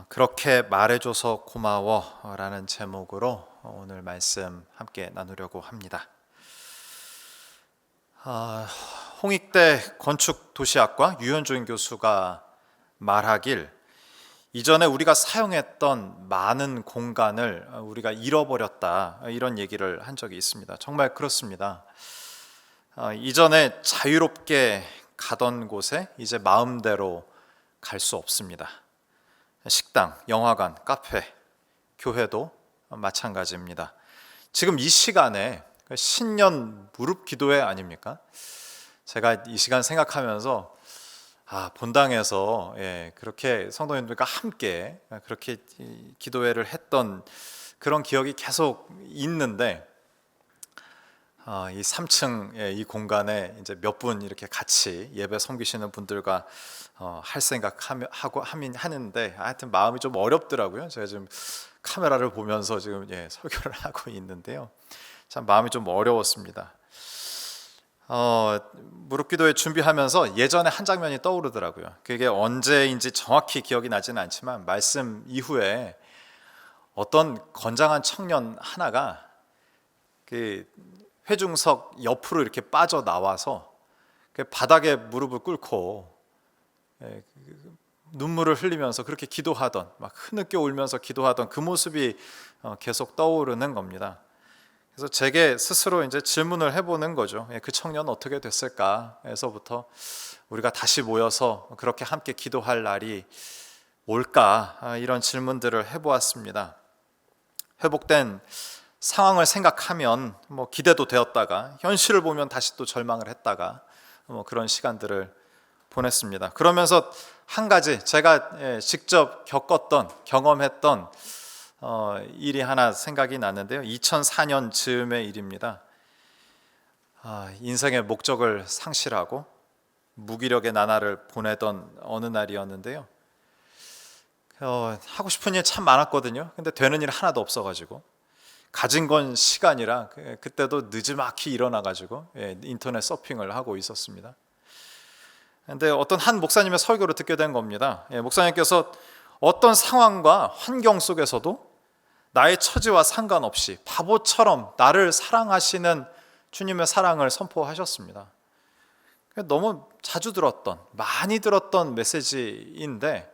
그렇게 말해줘서 고마워 라는 제목으로 오늘 말씀 함께 나누려고 합니다. 홍익대 건축도시학과 유현종 교수가 말하길, 이전에 우리가 사용했던 많은 공간을 우리가 잃어버렸다, 이런 얘기를 한 적이 있습니다. 정말 그렇습니다. 이전에 자유롭게 가던 곳에 이제 마음대로 갈 수 없습니다. 식당, 영화관, 카페, 교회도 마찬가지입니다. 지금 이 시간에 신년 무릎 기도회 아닙니까? 제가 이 시간 생각하면서 본당에서 그렇게 성도님들과 함께 그렇게 기도회를 했던 그런 기억이 계속 있는데, 이 3층 이 공간에 이제 몇 분 이렇게 같이 예배 섬기시는 분들과 할 생각하고 하는데, 하여튼 마음이 좀 어렵더라고요. 제가 지금 카메라를 보면서 지금 설교를 하고 있는데요. 참 마음이 좀 어려웠습니다. 무릎기도회 준비하면서 예전에 한 장면이 떠오르더라고요. 그게 언제인지 정확히 기억이 나지는 않지만, 말씀 이후에 어떤 건장한 청년 하나가 그 회중석 옆으로 이렇게 빠져나와서 바닥에 무릎을 꿇고 눈물을 흘리면서 그렇게 기도하던, 막 흐느껴 울면서 기도하던 그 모습이 계속 떠오르는 겁니다. 그래서 제게 스스로 이제 질문을 해보는 거죠. 그 청년 어떻게 됐을까?에서부터 우리가 다시 모여서 그렇게 함께 기도할 날이 올까? 이런 질문들을 해보았습니다. 회복된 상황을 생각하면 기대도 되었다가, 현실을 보면 다시 또 절망을 했다가, 그런 시간들을 보냈습니다. 그러면서 한 가지 제가 직접 겪었던, 경험했던 일이 하나 생각이 났는데요. 2004년 즈음의 일입니다. 인생의 목적을 상실하고 무기력의 나날을 보내던 어느 날이었는데요. 하고 싶은 일 참 많았거든요. 근데 되는 일 하나도 없어가지고, 가진 건 시간이라 그때도 늦지막히 일어나가지고 인터넷 서핑을 하고 있었습니다. 근데 어떤 한 목사님의 설교를 듣게 된 겁니다. 목사님께서 어떤 상황과 환경 속에서도 나의 처지와 상관없이 바보처럼 나를 사랑하시는 주님의 사랑을 선포하셨습니다. 너무 자주 들었던, 많이 들었던 메시지인데,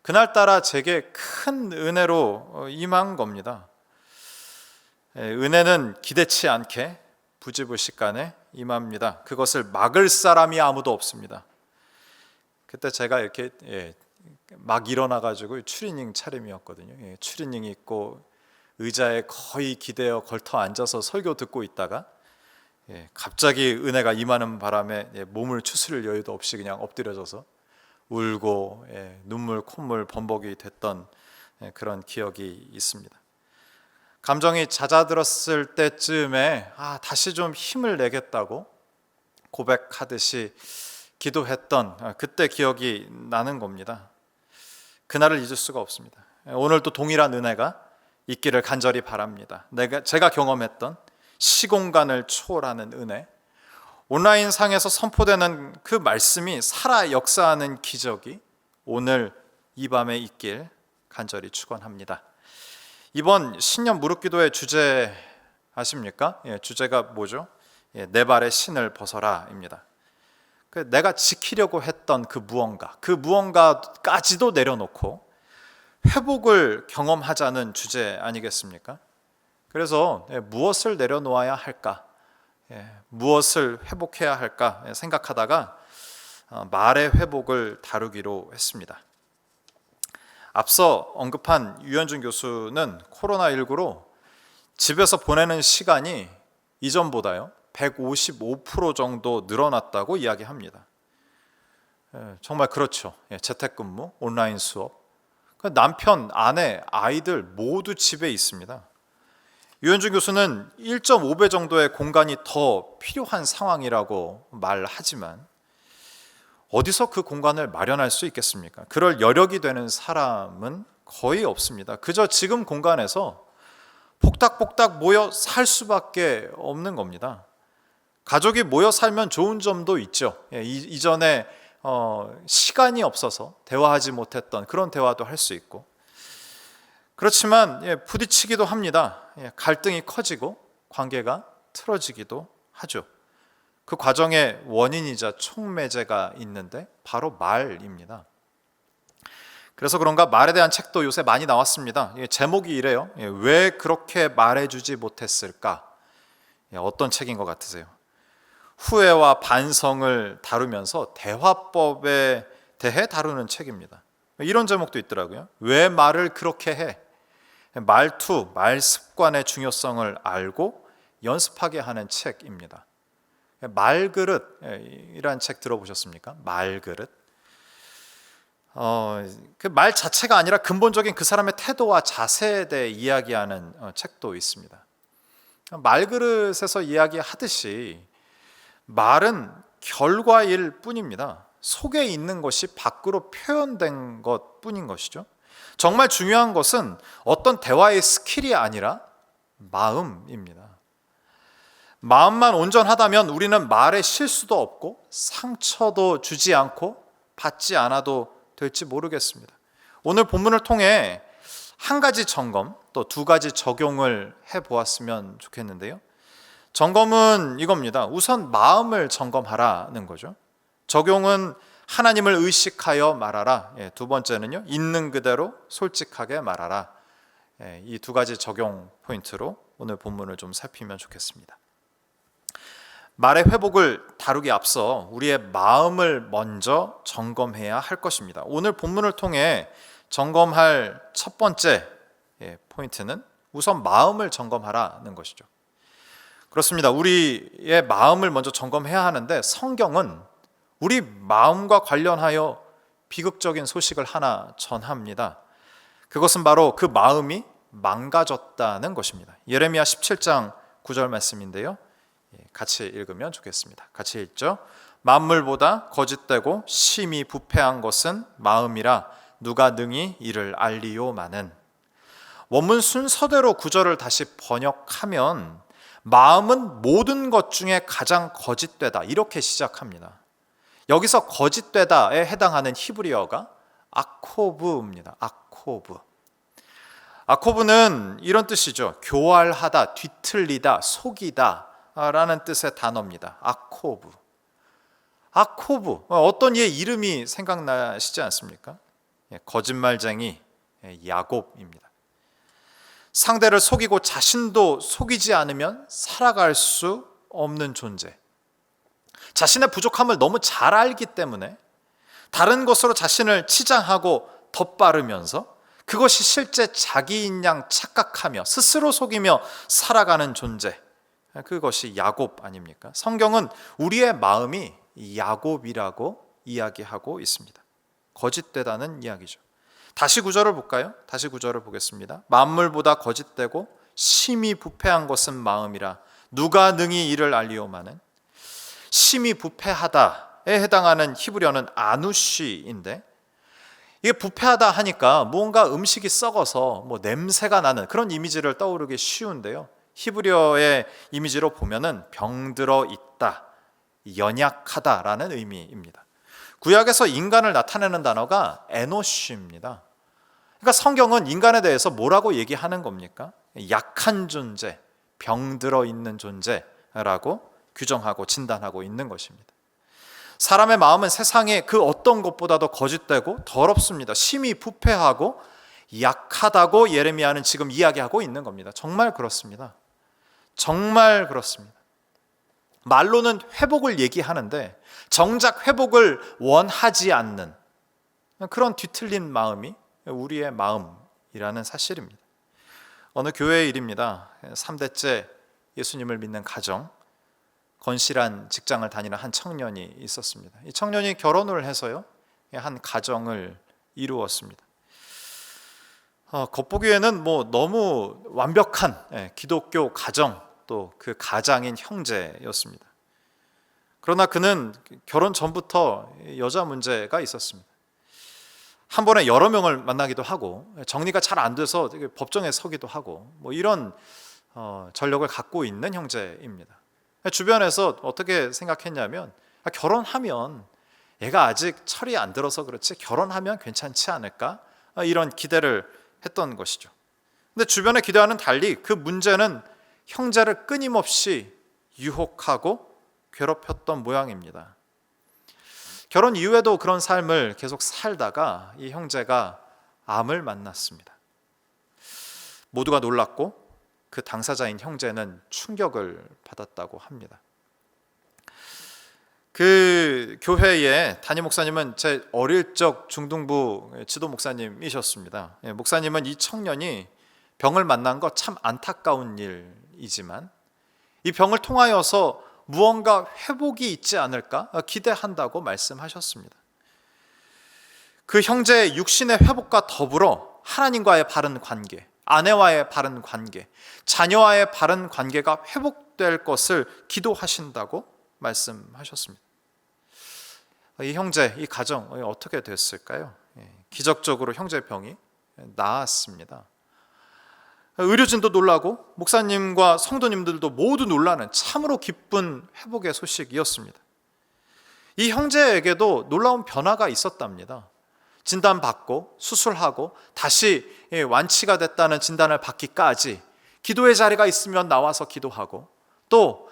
그날따라 제게 큰 은혜로 임한 겁니다. 은혜는 기대치 않게 부지불식간에 임합니다. 그것을 막을 사람이 아무도 없습니다. 그때 제가 이렇게 막 일어나가지고 추리닝 차림이었거든요. 추리닝 입고 의자에 거의 기대어 걸터 앉아서 설교 듣고 있다가 갑자기 은혜가 임하는 바람에 몸을 추스릴 여유도 없이 그냥 엎드려져서 울고 눈물 콧물 범벅이 됐던 그런 기억이 있습니다. 감정이 잦아들었을 때쯤에 다시 좀 힘을 내겠다고 고백하듯이 기도했던 그때 기억이 나는 겁니다. 그날을 잊을 수가 없습니다. 오늘도 동일한 은혜가 있기를 간절히 바랍니다. 제가 경험했던 시공간을 초월하는 은혜, 온라인 상에서 선포되는 그 말씀이 살아 역사하는 기적이 오늘 이 밤에 있길 간절히 축원합니다. 이번 신년 무릎기도의 주제 아십니까? 주제가 뭐죠? 내 발의 신을 벗어라입니다. 내가 지키려고 했던 그 무언가까지도 내려놓고 회복을 경험하자는 주제 아니겠습니까? 그래서 무엇을 내려놓아야 할까? 무엇을 회복해야 할까 생각하다가 말의 회복을 다루기로 했습니다. 앞서 언급한 유현준 교수는 코로나19로 집에서 보내는 시간이 이전보다요 155% 정도 늘어났다고 이야기합니다. 정말 그렇죠. 재택근무, 온라인 수업, 남편, 아내, 아이들 모두 집에 있습니다. 유현준 교수는 1.5배 정도의 공간이 더 필요한 상황이라고 말하지만, 어디서 그 공간을 마련할 수 있겠습니까? 그럴 여력이 되는 사람은 거의 없습니다. 그저 지금 공간에서 폭닥폭닥 모여 살 수밖에 없는 겁니다. 가족이 모여 살면 좋은 점도 있죠. 이전에 시간이 없어서 대화하지 못했던 그런 대화도 할 수 있고, 그렇지만 부딪히기도 합니다. 갈등이 커지고 관계가 틀어지기도 하죠. 그 과정의 원인이자 촉매제가 있는데 바로 말입니다. 그래서 그런가 말에 대한 책도 요새 많이 나왔습니다. 제목이 이래요. 왜 그렇게 말해주지 못했을까? 어떤 책인 것 같으세요? 후회와 반성을 다루면서 대화법에 대해 다루는 책입니다. 이런 제목도 있더라고요. 왜 말을 그렇게 해? 말투, 말 습관의 중요성을 알고 연습하게 하는 책입니다. 말그릇이라는 책 들어보셨습니까? 말그릇. 그 말 자체가 아니라 근본적인 그 사람의 태도와 자세에 대해 이야기하는 책도 있습니다. 말그릇에서 이야기하듯이 말은 결과일 뿐입니다. 속에 있는 것이 밖으로 표현된 것 뿐인 것이죠. 정말 중요한 것은 어떤 대화의 스킬이 아니라 마음입니다. 마음만 온전하다면 우리는 말에 실수도 없고 상처도 주지 않고 받지 않아도 될지 모르겠습니다. 오늘 본문을 통해 한 가지 점검, 또 두 가지 적용을 해보았으면 좋겠는데요. 점검은 이겁니다. 우선 마음을 점검하라는 거죠. 적용은 하나님을 의식하여 말하라. 두 번째는요, 있는 그대로 솔직하게 말하라. 이 두 가지 적용 포인트로 오늘 본문을 좀 살피면 좋겠습니다. 말의 회복을 다루기 앞서 우리의 마음을 먼저 점검해야 할 것입니다. 오늘 본문을 통해 점검할 첫 번째 포인트는 우선 마음을 점검하라는 것이죠. 그렇습니다. 우리의 마음을 먼저 점검해야 하는데 성경은 우리 마음과 관련하여 비극적인 소식을 하나 전합니다. 그것은 바로 그 마음이 망가졌다는 것입니다. 예레미야 17장 9절 말씀인데요. 같이 읽으면 좋겠습니다. 같이 읽죠. 만물보다 거짓되고 심히 부패한 것은 마음이라 누가 능히 이를 알리요마는. 원문 순서대로 구절을 다시 번역하면 마음은 모든 것 중에 가장 거짓되다 이렇게 시작합니다. 여기서 거짓되다에 해당하는 히브리어가 아코브입니다. 아코브. 아코브는 이런 뜻이죠. 교활하다, 뒤틀리다, 속이다 라는 뜻의 단어입니다. 아코브. 아코브. 어떤 이의 이름이 생각나시지 않습니까? 거짓말쟁이 야곱입니다. 상대를 속이고 자신도 속이지 않으면 살아갈 수 없는 존재. 자신의 부족함을 너무 잘 알기 때문에 다른 것으로 자신을 치장하고 덧바르면서 그것이 실제 자기인 양 착각하며 스스로 속이며 살아가는 존재. 그것이 야곱 아닙니까? 성경은 우리의 마음이 야곱이라고 이야기하고 있습니다. 거짓되다는 이야기죠. 다시 구절을 볼까요? 다시 구절을 보겠습니다. 만물보다 거짓되고 심히 부패한 것은 마음이라 누가 능히 이를 알리오마는. 심히 부패하다에 해당하는 히브리어는 아누시인데, 이게 부패하다 하니까 뭔가 음식이 썩어서 냄새가 나는 그런 이미지를 떠오르기 쉬운데요. 히브리어의 이미지로 보면은 병들어 있다, 연약하다라는 의미입니다. 구약에서 인간을 나타내는 단어가 에노시입니다. 그러니까 성경은 인간에 대해서 뭐라고 얘기하는 겁니까? 약한 존재, 병들어 있는 존재라고 규정하고 진단하고 있는 것입니다. 사람의 마음은 세상의 그 어떤 것보다도 거짓되고 더럽습니다. 심히 부패하고 약하다고 예레미야는 지금 이야기하고 있는 겁니다. 정말 그렇습니다. 정말 그렇습니다. 말로는 회복을 얘기하는데 정작 회복을 원하지 않는 그런 뒤틀린 마음이 우리의 마음이라는 사실입니다. 어느 교회의 일입니다. 3대째 예수님을 믿는 가정, 건실한 직장을 다니는 한 청년이 있었습니다. 이 청년이 결혼을 해서요, 한 가정을 이루었습니다. 겉보기에는 너무 완벽한 기독교 가정, 또 그 가장인 형제였습니다. 그러나 그는 결혼 전부터 여자 문제가 있었습니다. 한 번에 여러 명을 만나기도 하고 정리가 잘 안 돼서 법정에 서기도 하고 이런 전력을 갖고 있는 형제입니다. 주변에서 어떻게 생각했냐면 결혼하면 얘가 아직 철이 안 들어서 그렇지 결혼하면 괜찮지 않을까? 이런 기대를 했던 것이죠. 근데 주변의 기대와는 달리 그 문제는 형제를 끊임없이 유혹하고 괴롭혔던 모양입니다. 결혼 이후에도 그런 삶을 계속 살다가 이 형제가 암을 만났습니다. 모두가 놀랐고 그 당사자인 형제는 충격을 받았다고 합니다. 그 교회의 담임 목사님은 제 어릴 적 중등부 지도 목사님이셨습니다. 목사님은 이 청년이 병을 만난 거 참 안타까운 일이지만 이 병을 통하여서 무언가 회복이 있지 않을까 기대한다고 말씀하셨습니다. 그 형제의 육신의 회복과 더불어 하나님과의 바른 관계, 아내와의 바른 관계, 자녀와의 바른 관계가 회복될 것을 기도하신다고 말씀하셨습니다. 이 형제, 이 가정 어떻게 됐을까요? 기적적으로 형제의 병이 나았습니다. 의료진도 놀라고 목사님과 성도님들도 모두 놀라는 참으로 기쁜 회복의 소식이었습니다. 이 형제에게도 놀라운 변화가 있었답니다. 진단받고 수술하고 다시 완치가 됐다는 진단을 받기까지 기도의 자리가 있으면 나와서 기도하고 또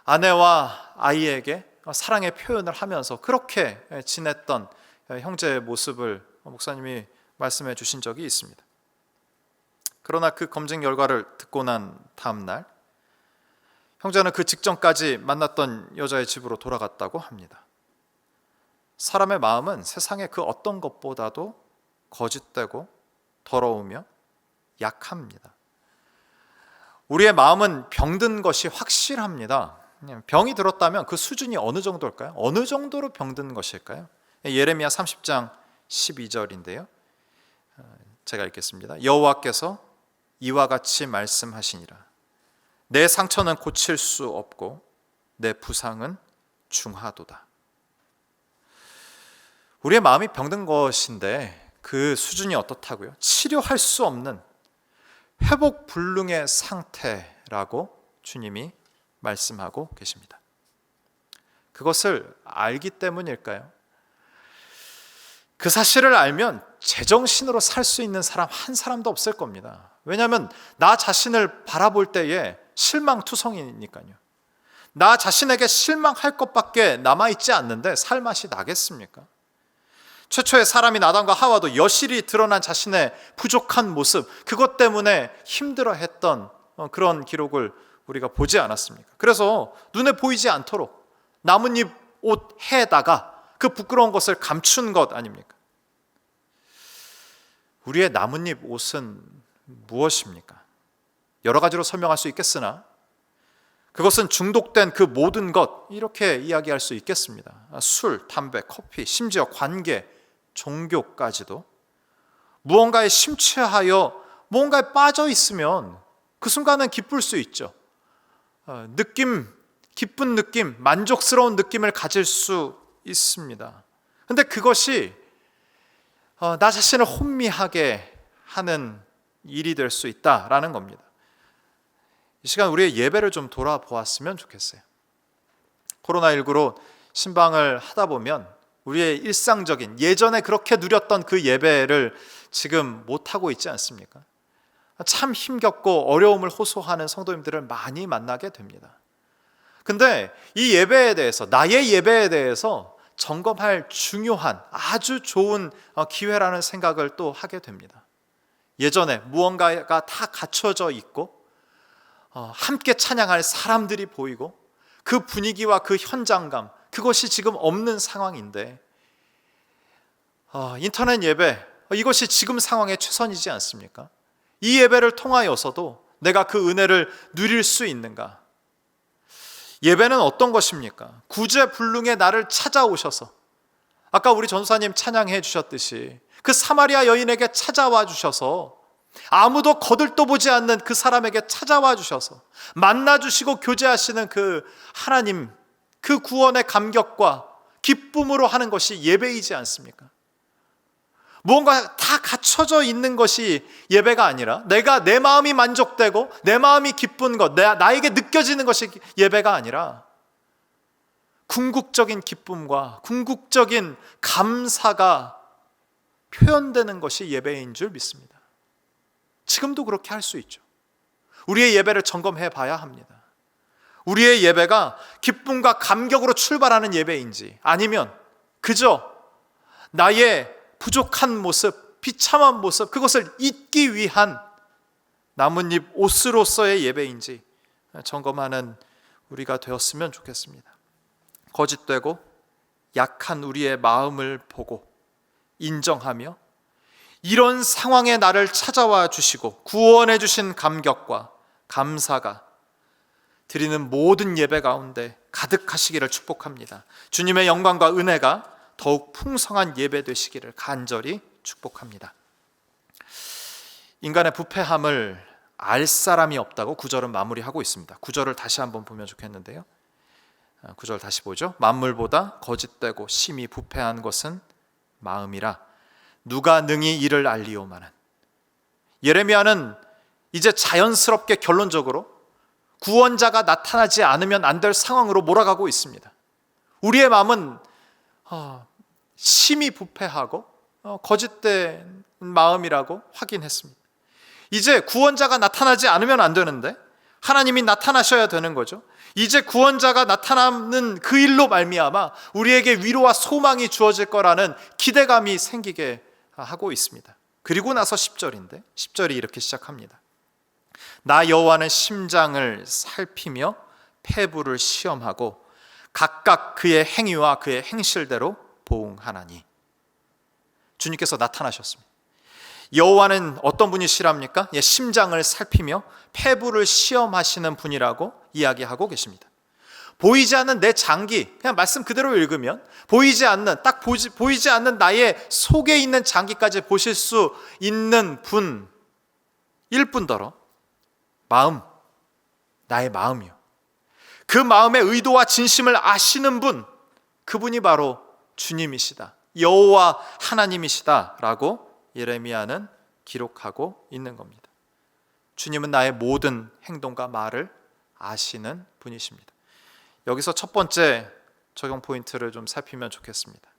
아내와 아이에게 사랑의 표현을 하면서 그렇게 지냈던 형제의 모습을 목사님이 말씀해 주신 적이 있습니다. 그러나 그 검진 결과를 듣고 난 다음 날 형제는 그 직전까지 만났던 여자의 집으로 돌아갔다고 합니다. 사람의 마음은 세상의 그 어떤 것보다도 거짓되고 더러우며 약합니다. 우리의 마음은 병든 것이 확실합니다. 병이 들었다면 그 수준이 어느 정도일까요? 어느 정도로 병든 것일까요? 예레미야 30장 12절인데요. 제가 읽겠습니다. 여호와께서 이와 같이 말씀하시니라. 내 상처는 고칠 수 없고 내 부상은 중하도다. 우리의 마음이 병든 것인데 그 수준이 어떻다고요? 치료할 수 없는 회복 불능의 상태라고 주님이 말씀하고 계십니다. 그것을 알기 때문일까요? 그 사실을 알면 제정신으로 살 수 있는 사람 한 사람도 없을 겁니다. 왜냐하면 나 자신을 바라볼 때에 실망투성이니까요. 나 자신에게 실망할 것밖에 남아있지 않는데 살 맛이 나겠습니까? 최초의 사람인 아담과 하와도 여실히 드러난 자신의 부족한 모습, 그것 때문에 힘들어했던 그런 기록을 우리가 보지 않았습니까? 그래서 눈에 보이지 않도록 나뭇잎 옷 해에다가 그 부끄러운 것을 감춘 것 아닙니까? 우리의 나뭇잎 옷은 무엇입니까? 여러 가지로 설명할 수 있겠으나 그것은 중독된 그 모든 것 이렇게 이야기할 수 있겠습니다. 술, 담배, 커피, 심지어 관계, 종교까지도 무언가에 심취하여 무언가에 빠져 있으면 그 순간은 기쁠 수 있죠. 기쁜 느낌, 만족스러운 느낌을 가질 수 있습니다. 그런데 그것이 나 자신을 혼미하게 하는 일이 될 수 있다라는 겁니다. 이 시간 우리의 예배를 좀 돌아보았으면 좋겠어요. 코로나19로 신방을 하다 보면 우리의 일상적인 예전에 그렇게 누렸던 그 예배를 지금 못하고 있지 않습니까? 참 힘겹고 어려움을 호소하는 성도님들을 많이 만나게 됩니다. 근데 이 예배에 대해서, 나의 예배에 대해서 점검할 중요한 아주 좋은 기회라는 생각을 또 하게 됩니다. 예전에 무언가가 다 갖춰져 있고 함께 찬양할 사람들이 보이고 그 분위기와 그 현장감, 그것이 지금 없는 상황인데 인터넷 예배, 이것이 지금 상황의 최선이지 않습니까? 이 예배를 통하여서도 내가 그 은혜를 누릴 수 있는가? 예배는 어떤 것입니까? 구제불능의 나를 찾아오셔서 아까 우리 전사님 찬양해 주셨듯이 그 사마리아 여인에게 찾아와 주셔서 아무도 거들떠보지 않는 그 사람에게 찾아와 주셔서 만나 주시고 교제하시는 그 하나님, 그 구원의 감격과 기쁨으로 하는 것이 예배이지 않습니까? 무언가 다 갖춰져 있는 것이 예배가 아니라 내 마음이 만족되고 내 마음이 기쁜 것, 나에게 느껴지는 것이 예배가 아니라 궁극적인 기쁨과 궁극적인 감사가 표현되는 것이 예배인 줄 믿습니다. 지금도 그렇게 할 수 있죠. 우리의 예배를 점검해 봐야 합니다. 우리의 예배가 기쁨과 감격으로 출발하는 예배인지, 아니면 그저 나의 부족한 모습, 비참한 모습, 그것을 잊기 위한 나뭇잎 옷으로서의 예배인지 점검하는 우리가 되었으면 좋겠습니다. 거짓되고 약한 우리의 마음을 보고 인정하며 이런 상황에 나를 찾아와 주시고 구원해 주신 감격과 감사가 드리는 모든 예배 가운데 가득하시기를 축복합니다. 주님의 영광과 은혜가 더욱 풍성한 예배 되시기를 간절히 축복합니다. 인간의 부패함을 알 사람이 없다고 9절은 마무리하고 있습니다. 9절을 다시 한번 보면 좋겠는데요. 9절 다시 보죠. 만물보다 거짓되고 심히 부패한 것은 마음이라 누가 능히 이를 알리오마는. 예레미야는 이제 자연스럽게 결론적으로 구원자가 나타나지 않으면 안 될 상황으로 몰아가고 있습니다. 우리의 마음은 심히 부패하고 거짓된 마음이라고 확인했습니다. 이제 구원자가 나타나지 않으면 안 되는데 하나님이 나타나셔야 되는 거죠. 이제 구원자가 나타나는 그 일로 말미암아 우리에게 위로와 소망이 주어질 거라는 기대감이 생기게 하고 있습니다. 그리고 나서 10절인데 10절이 이렇게 시작합니다. 나 여호와는 심장을 살피며 폐부를 시험하고 각각 그의 행위와 그의 행실대로 보응하나니. 주님께서 나타나셨습니다. 여호와는 어떤 분이시랍니까? 심장을 살피며 폐부를 시험하시는 분이라고 이야기하고 계십니다. 보이지 않는 내 장기, 그냥 말씀 그대로 읽으면 보이지 않는 나의 속에 있는 장기까지 보실 수 있는 분일 뿐더러 마음, 나의 마음이요, 그 마음의 의도와 진심을 아시는 분, 그분이 바로 주님이시다, 여호와 하나님이시다라고 예레미야는 기록하고 있는 겁니다. 주님은 나의 모든 행동과 말을 아시는 분이십니다. 여기서 첫 번째 적용 포인트를 좀 살피면 좋겠습니다.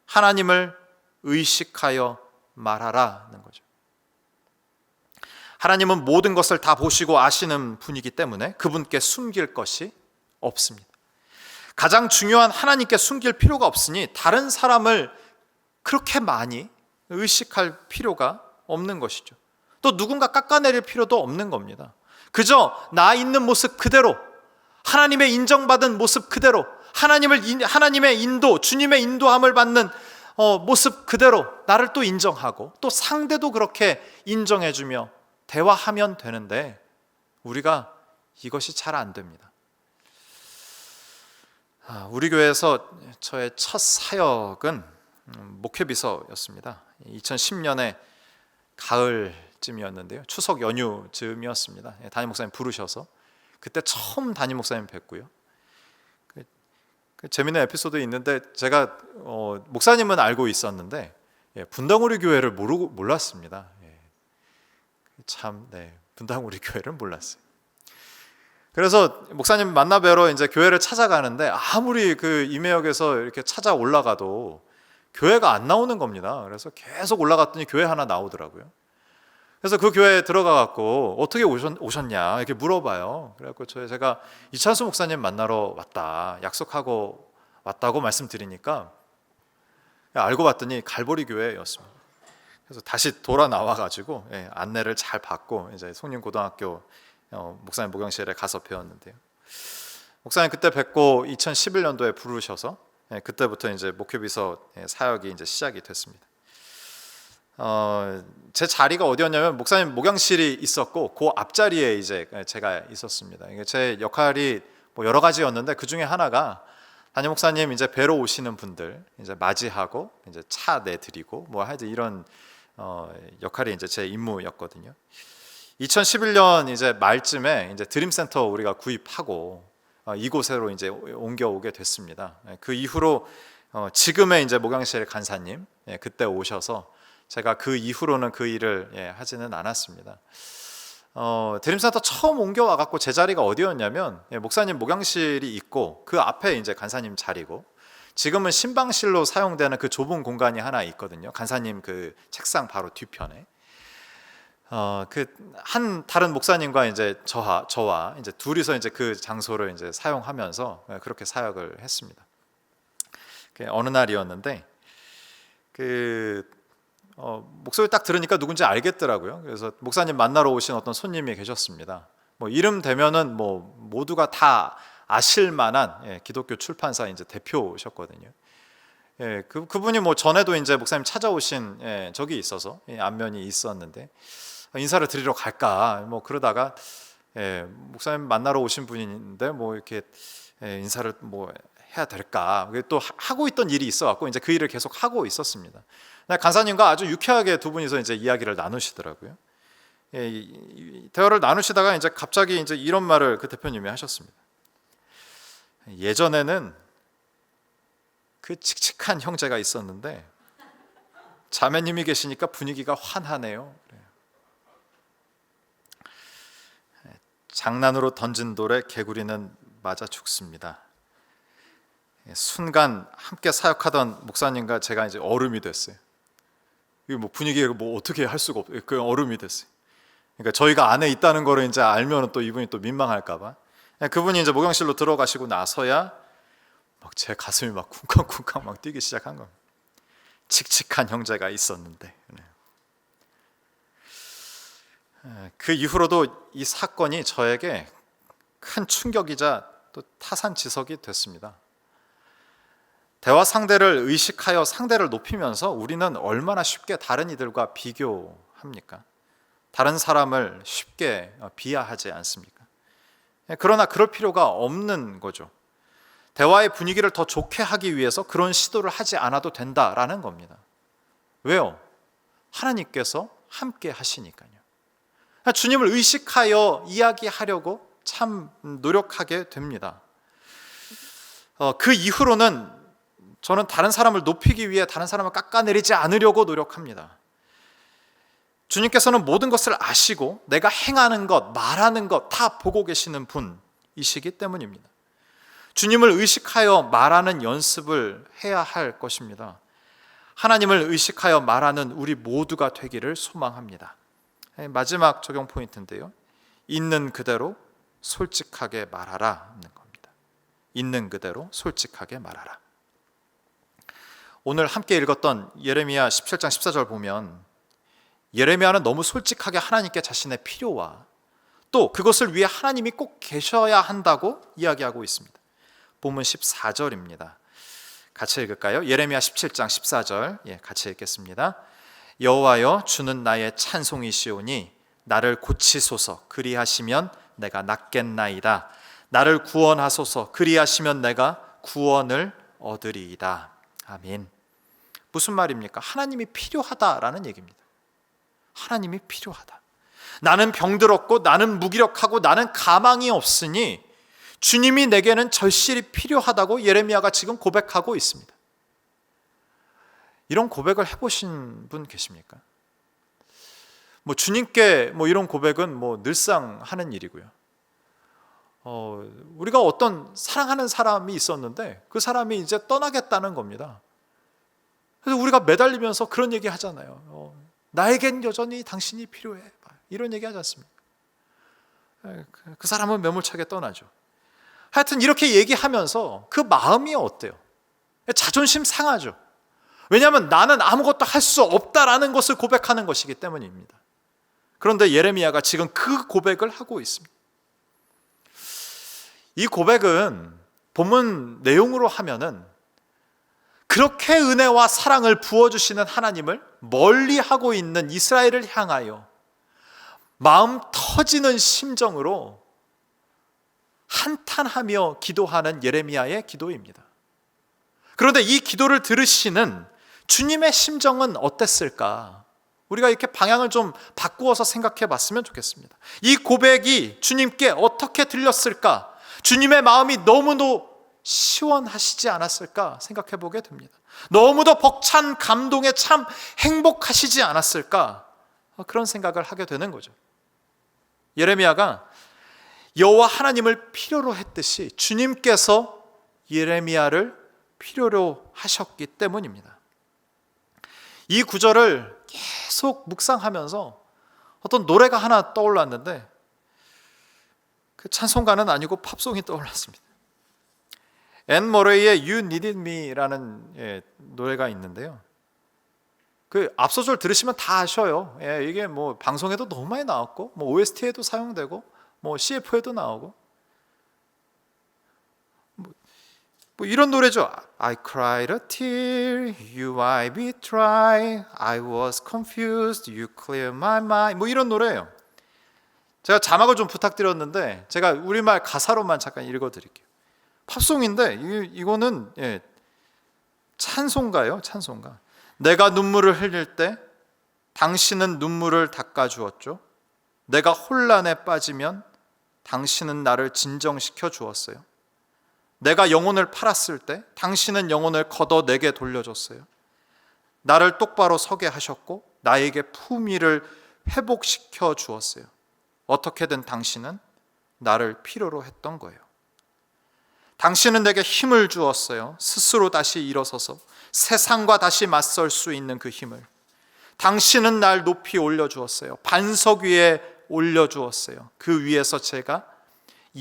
하나님을 의식하여 말하라는 거죠. 하나님은 모든 것을 다 보시고 아시는 분이기 때문에 그분께 숨길 것이 없습니다. 가장 중요한 하나님께 숨길 필요가 없으니 다른 사람을 그렇게 많이 의식할 필요가 없는 것이죠. 또 누군가 깎아내릴 필요도 없는 겁니다. 그저 나 있는 모습 그대로, 하나님의 인정받은 모습 그대로, 하나님의 인도, 주님의 인도함을 받는 모습 그대로 나를 또 인정하고 또 상대도 그렇게 인정해주며 대화하면 되는데 우리가 이것이 잘 안 됩니다. 우리 교회에서 저의 첫 사역은 목회비서였습니다. 2010년에 가을쯤이었는데요. 추석 연휴 즈음이었습니다. 담임 목사님 부르셔서 그때 처음 담임 목사님 뵀고요. 그 재미있는 에피소드 있는데 제가 목사님은 알고 있었는데 분당우리 교회를 몰랐습니다. 분당우리 교회를 몰랐어요. 그래서 목사님 만나 뵈러 이제 교회를 찾아가는데 아무리 그 임해역에서 이렇게 찾아 올라가도 교회가 안 나오는 겁니다. 그래서 계속 올라갔더니 교회 하나 나오더라고요. 그래서 그 교회에 들어가 갖고 어떻게 오셨냐 이렇게 물어봐요. 그래갖고 제가 이찬수 목사님 만나러 왔다, 약속하고 왔다고 말씀드리니까 알고 봤더니 갈보리 교회였습니다. 그래서 다시 돌아 나와 가지고 안내를 잘 받고 이제 송림고등학교 목사님 목양실에 가서 배웠는데요. 목사님 그때 뵙고 2011년도에 부르셔서 그때부터 이제 목회비서 사역이 이제 시작이 됐습니다. 제 자리가 어디였냐면 목사님 목양실이 있었고 그 앞자리에 이제 제가 있었습니다. 이게 제 역할이 뭐 여러 가지였는데 그 중에 하나가 담임 목사님 이제 뵈러 오시는 분들 이제 맞이하고 이제 차 내드리고 뭐 하여튼 이런 역할이 이제 제 임무였거든요. 2011년 이제 말쯤에 이제 드림센터 우리가 구입하고 이곳으로 이제 옮겨오게 됐습니다. 그 이후로 지금의 이제 목양실 간사님 그때 오셔서 제가 그 이후로는 그 일을 하지는 않았습니다. 드림센터 처음 옮겨와 갖고 제 자리가 어디였냐면 목사님 목양실이 있고 그 앞에 이제 간사님 자리고, 지금은 신방실로 사용되는 그 좁은 공간이 하나 있거든요. 간사님 그 책상 바로 뒤편에. 그 한 다른 목사님과 이제 저와 이제 둘이서 이제 그 장소를 이제 사용하면서 그렇게 사역을 했습니다. 어느 날이었는데 목소리 딱 들으니까 누군지 알겠더라고요. 그래서 목사님 만나러 오신 어떤 손님이 계셨습니다. 뭐 이름 되면은 뭐 모두가 다 아실 만한 기독교 출판사 이제 대표셨거든요. 그분이 뭐 전에도 이제 목사님 찾아오신 적이 있어서 안면이 있었는데 인사를 드리러 갈까 뭐 그러다가 목사님 만나러 오신 분인데 뭐 이렇게 인사를 뭐 해야 될까, 또 하고 있던 일이 있어갖고 이제 그 일을 계속 하고 있었습니다. 간사님과 아주 유쾌하게 두 분이서 이제 이야기를 나누시더라고요. 대화를 나누시다가 이제 갑자기 이제 이런 말을 그 대표님이 하셨습니다. 예전에는 그 칙칙한 형제가 있었는데 자매님이 계시니까 분위기가 환하네요. 장난으로 던진 돌에 개구리는 맞아 죽습니다. 순간 함께 사역하던 목사님과 제가 이제 얼음이 됐어요. 이거 뭐 분위기가 뭐 어떻게 할 수가 없어요. 그 얼음이 됐어요. 그러니까 저희가 안에 있다는 거를 이제 알면 또 이분이 또 민망할까봐. 그분이 이제 목욕실로 들어가시고 나서야 막 제 가슴이 막 쿵쾅쿵쾅 막 뛰기 시작한 겁니다. 칙칙한 형제가 있었는데. 그 이후로도 이 사건이 저에게 큰 충격이자 또 타산지석이 됐습니다. 대화 상대를 의식하여 상대를 높이면서 우리는 얼마나 쉽게 다른 이들과 비교합니까? 다른 사람을 쉽게 비하하지 않습니까? 그러나 그럴 필요가 없는 거죠. 대화의 분위기를 더 좋게 하기 위해서 그런 시도를 하지 않아도 된다라는 겁니다. 왜요? 하나님께서 함께 하시니까요. 주님을 의식하여 이야기하려고 참 노력하게 됩니다. 그 이후로는 저는 다른 사람을 높이기 위해 다른 사람을 깎아내리지 않으려고 노력합니다. 주님께서는 모든 것을 아시고 내가 행하는 것, 말하는 것 다 보고 계시는 분이시기 때문입니다. 주님을 의식하여 말하는 연습을 해야 할 것입니다. 하나님을 의식하여 말하는 우리 모두가 되기를 소망합니다. 마지막 적용 포인트인데요. 있는 그대로 솔직하게 말하라 하는 겁니다. 있는 그대로 솔직하게 말하라. 오늘 함께 읽었던 예레미야 17장 14절 보면 예레미야는 너무 솔직하게 하나님께 자신의 필요와 또 그것을 위해 하나님이 꼭 계셔야 한다고 이야기하고 있습니다. 본문 14절입니다. 같이 읽을까요? 예레미야 17장 14절 같이 읽겠습니다. 여호와여 주는 나의 찬송이시오니 나를 고치소서. 그리하시면 내가 낫겠나이다. 나를 구원하소서. 그리하시면 내가 구원을 얻으리이다. 아멘. 무슨 말입니까? 하나님이 필요하다라는 얘기입니다. 하나님이 필요하다. 나는 병들었고 나는 무기력하고 나는 가망이 없으니 주님이 내게는 절실히 필요하다고 예레미야가 지금 고백하고 있습니다. 이런 고백을 해보신 분 계십니까? 주님께 이런 고백은 늘상 하는 일이고요. 우리가 어떤 사랑하는 사람이 있었는데 그 사람이 이제 떠나겠다는 겁니다. 그래서 우리가 매달리면서 그런 얘기 하잖아요. 나에겐 여전히 당신이 필요해. 이런 얘기 하지 않습니까? 그 사람은 매몰차게 떠나죠. 하여튼 이렇게 얘기하면서 그 마음이 어때요? 자존심 상하죠. 왜냐하면 나는 아무것도 할 수 없다라는 것을 고백하는 것이기 때문입니다. 그런데 예레미야가 지금 그 고백을 하고 있습니다. 이 고백은 본문 내용으로 하면은 그렇게 은혜와 사랑을 부어주시는 하나님을 멀리하고 있는 이스라엘을 향하여 마음 터지는 심정으로 한탄하며 기도하는 예레미야의 기도입니다. 그런데 이 기도를 들으시는 주님의 심정은 어땠을까? 우리가 이렇게 방향을 좀 바꾸어서 생각해 봤으면 좋겠습니다. 이 고백이 주님께 어떻게 들렸을까? 주님의 마음이 너무도 시원하시지 않았을까 생각해 보게 됩니다. 너무도 벅찬 감동에 참 행복하시지 않았을까? 그런 생각을 하게 되는 거죠. 예레미야가 여호와 하나님을 필요로 했듯이 주님께서 예레미야를 필요로 하셨기 때문입니다. 이 구절을 계속 묵상하면서 어떤 노래가 하나 떠올랐는데 그 찬송가는 아니고 팝송이 떠올랐습니다. 앤 머레이의 You Needed Me라는 노래가 있는데요. 그 앞소절 들으시면 다 아셔요. 이게 뭐 방송에도 너무 많이 나왔고, 뭐 OST에도 사용되고, 뭐 CF에도 나오고, 뭐 이런 노래죠. I cried a tear, you I betray, I was confused, you clear my mind. 뭐 이런 노래예요. 제가 자막을 좀 부탁드렸는데 제가 우리말 가사로만 잠깐 읽어드릴게요. 팝송인데 이거는 찬송가예요. 찬송가. 내가 눈물을 흘릴 때 당신은 눈물을 닦아주었죠. 내가 혼란에 빠지면 당신은 나를 진정시켜 주었어요. 내가 영혼을 팔았을 때 당신은 영혼을 걷어 내게 돌려줬어요. 나를 똑바로 서게 하셨고 나에게 품위를 회복시켜 주었어요. 어떻게든 당신은 나를 필요로 했던 거예요. 당신은 내게 힘을 주었어요. 스스로 다시 일어서서 세상과 다시 맞설 수 있는 그 힘을. 당신은 날 높이 올려주었어요. 반석 위에 올려주었어요. 그 위에서 제가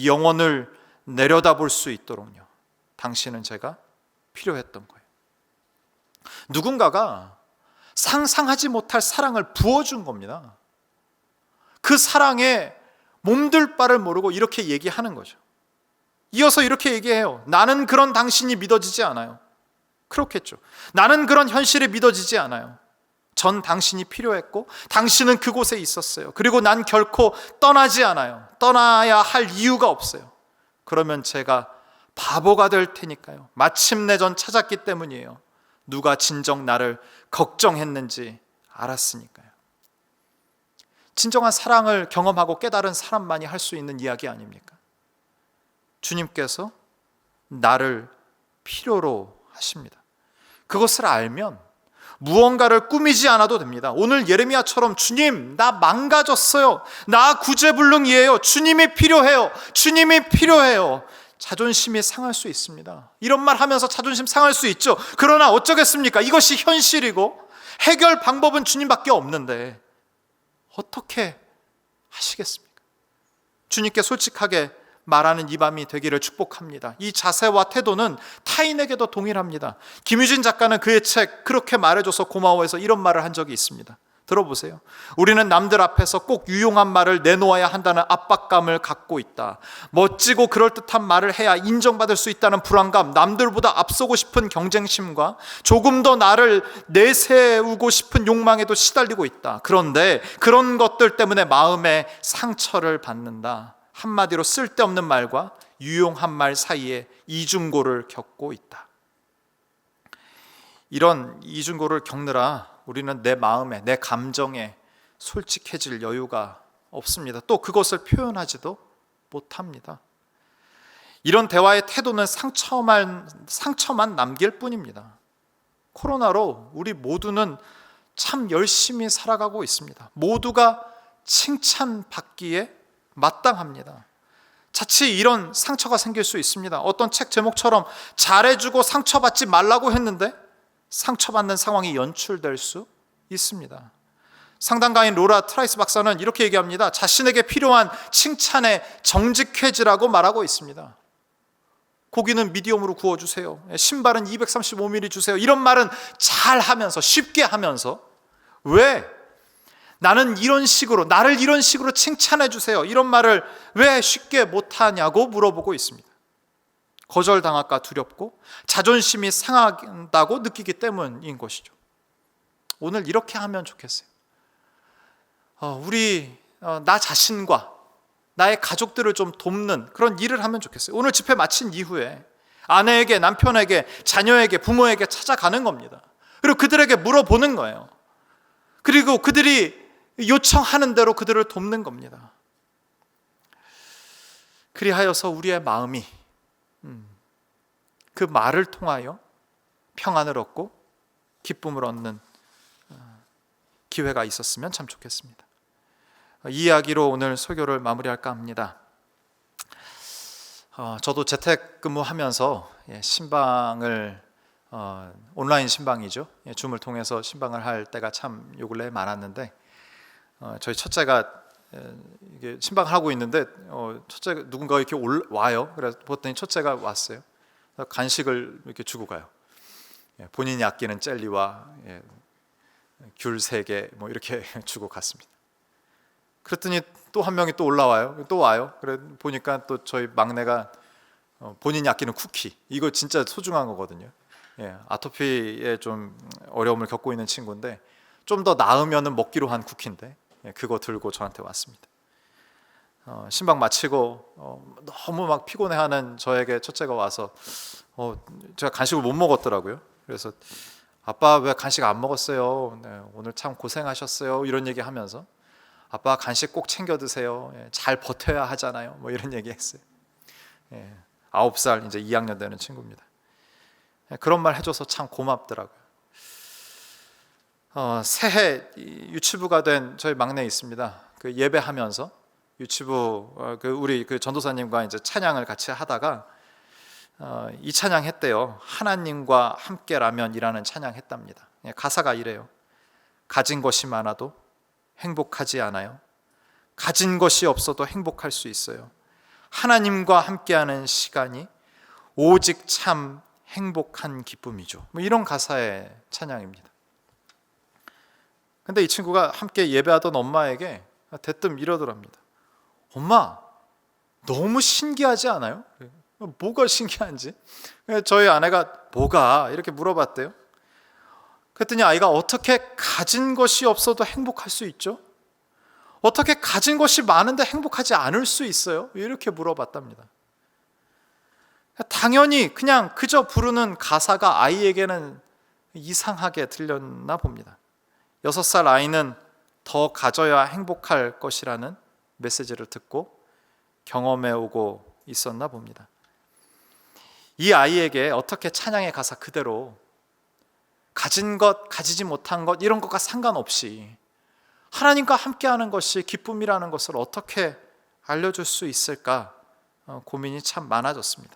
영혼을 내려다볼 수 있도록요. 당신은 제가 필요했던 거예요. 누군가가 상상하지 못할 사랑을 부어준 겁니다. 그 사랑에 몸둘 바를 모르고 이렇게 얘기하는 거죠. 이어서 이렇게 얘기해요. 나는 그런 당신이 믿어지지 않아요. 그렇겠죠. 나는 그런 현실이 믿어지지 않아요. 전 당신이 필요했고 당신은 그곳에 있었어요. 그리고 난 결코 떠나지 않아요. 떠나야 할 이유가 없어요. 그러면 제가 바보가 될 테니까요. 마침내 전 찾았기 때문이에요. 누가 진정 나를 걱정했는지 알았으니까요. 진정한 사랑을 경험하고 깨달은 사람만이 할 수 있는 이야기 아닙니까? 주님께서 나를 필요로 하십니다. 그것을 알면 무언가를 꾸미지 않아도 됩니다. 오늘 예레미야처럼 주님, 나 망가졌어요. 나 구제불능이에요. 주님이 필요해요. 주님이 필요해요. 자존심이 상할 수 있습니다. 이런 말 하면서 자존심 상할 수 있죠. 그러나 어쩌겠습니까? 이것이 현실이고 해결 방법은 주님밖에 없는데 어떻게 하시겠습니까? 주님께 솔직하게 말하는 이 밤이 되기를 축복합니다. 이 자세와 태도는 타인에게도 동일합니다. 김유진 작가는 그의 책 그렇게 말해줘서 고마워해서 이런 말을 한 적이 있습니다. 들어보세요. 우리는 남들 앞에서 꼭 유용한 말을 내놓아야 한다는 압박감을 갖고 있다. 멋지고 그럴듯한 말을 해야 인정받을 수 있다는 불안감, 남들보다 앞서고 싶은 경쟁심과 조금 더 나를 내세우고 싶은 욕망에도 시달리고 있다. 그런데 그런 것들 때문에 마음에 상처를 받는다. 한마디로 쓸데없는 말과 유용한 말 사이에 이중고를 겪고 있다. 이런 이중고를 겪느라 우리는 내 마음에, 내 감정에 솔직해질 여유가 없습니다. 또 그것을 표현하지도 못합니다. 이런 대화의 태도는 상처만 남길 뿐입니다. 코로나로 우리 모두는 참 열심히 살아가고 있습니다. 모두가 칭찬받기에 마땅합니다. 자칫 이런 상처가 생길 수 있습니다. 어떤 책 제목처럼 잘해주고 상처받지 말라고 했는데 상처받는 상황이 연출될 수 있습니다. 상담가인 로라 트라이스 박사는 이렇게 얘기합니다. 자신에게 필요한 칭찬에 정직해지라고 말하고 있습니다. 고기는 미디엄으로 구워주세요. 신발은 235mm 주세요. 이런 말은 잘 하면서, 쉽게 하면서 왜 나는 이런 식으로, 나를 이런 식으로 칭찬해 주세요, 이런 말을 왜 쉽게 못하냐고 물어보고 있습니다. 거절당할까 두렵고 자존심이 상한다고 느끼기 때문인 것이죠. 오늘 이렇게 하면 좋겠어요. 나 자신과 나의 가족들을 좀 돕는 그런 일을 하면 좋겠어요. 오늘 집회 마친 이후에 아내에게, 남편에게, 자녀에게, 부모에게 찾아가는 겁니다. 그리고 그들에게 물어보는 거예요. 그리고 그들이 요청하는 대로 그들을 돕는 겁니다. 그리하여서 우리의 마음이 그 말을 통하여 평안을 얻고 기쁨을 얻는 기회가 있었으면 참 좋겠습니다. 이 이야기로 오늘 설교를 마무리할까 합니다. 저도 재택근무하면서 신방을 온라인 신방이죠. 줌을 통해서 신방을 할 때가 참 요 근래에 많았는데 저희 첫째가 이게 신방을 하고 있는데 첫째가 누군가 이렇게 와요. 그래서 봤더니 첫째가 왔어요. 간식을 이렇게 주고 가요. 본인이 아끼는 젤리와 귤 3개 뭐 이렇게 주고 갔습니다. 그랬더니 또 한 명이 또 올라와요. 또 와요. 그래 보니까 또 저희 막내가 본인이 아끼는 쿠키, 이거 진짜 소중한 거거든요. 아토피에 좀 어려움을 겪고 있는 친구인데 좀 더 나으면은 먹기로 한 쿠키인데 그거 들고 저한테 왔습니다. 신방 마치고 너무 막 피곤해하는 저에게 첫째가 와서 제가 간식을 못 먹었더라고요. 그래서 아빠 왜 간식 안 먹었어요? 오늘 참 고생하셨어요. 이런 얘기 하면서 아빠 간식 꼭 챙겨 드세요. 잘 버텨야 하잖아요. 뭐 이런 얘기 했어요. 9살 이제 2학년 되는 친구입니다. 그런 말 해줘서 참 고맙더라고요. 새해 유치부가 된 저희 막내 있습니다. 그 예배하면서 유치부 우리 그 전도사님과 이제 찬양을 같이 하다가 이 찬양 했대요. 하나님과 함께라면이라는 찬양 했답니다. 가사가 이래요. 가진 것이 많아도 행복하지 않아요. 가진 것이 없어도 행복할 수 있어요. 하나님과 함께하는 시간이 오직 참 행복한 기쁨이죠. 뭐 이런 가사의 찬양입니다. 근데 이 친구가 함께 예배하던 엄마에게 대뜸 이러더랍니다. 엄마, 너무 신기하지 않아요? 뭐가 신기한지? 저희 아내가 뭐가? 이렇게 물어봤대요. 그랬더니 아이가 어떻게 가진 것이 없어도 행복할 수 있죠? 어떻게 가진 것이 많은데 행복하지 않을 수 있어요? 이렇게 물어봤답니다. 당연히 그냥 그저 부르는 가사가 아이에게는 이상하게 들렸나 봅니다. 6살 아이는 더 가져야 행복할 것이라는 메시지를 듣고 경험해 오고 있었나 봅니다. 이 아이에게 어떻게 찬양의 가사 그대로 가진 것, 가지지 못한 것 이런 것과 상관없이 하나님과 함께하는 것이 기쁨이라는 것을 어떻게 알려줄 수 있을까 고민이 참 많아졌습니다.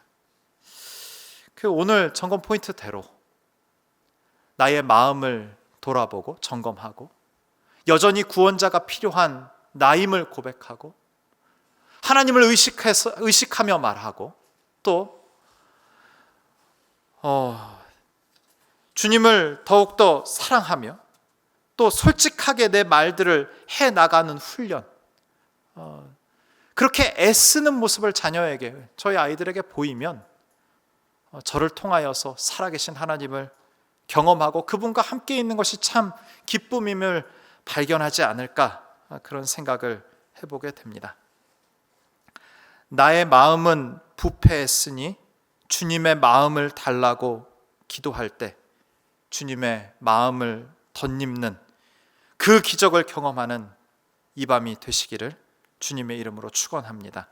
오늘 점검 포인트대로 나의 마음을 돌아보고 점검하고 여전히 구원자가 필요한 나임을 고백하고 하나님을 의식하며 말하고 또 주님을 더욱더 사랑하며 또 솔직하게 내 말들을 해나가는 훈련, 그렇게 애쓰는 모습을 자녀에게, 저희 아이들에게 보이면 저를 통하여서 살아계신 하나님을 경험하고 그분과 함께 있는 것이 참 기쁨임을 발견하지 않을까, 그런 생각을 해보게 됩니다. 나의 마음은 부패했으니 주님의 마음을 달라고 기도할 때 주님의 마음을 덧입는 그 기적을 경험하는 이 밤이 되시기를 주님의 이름으로 축원합니다.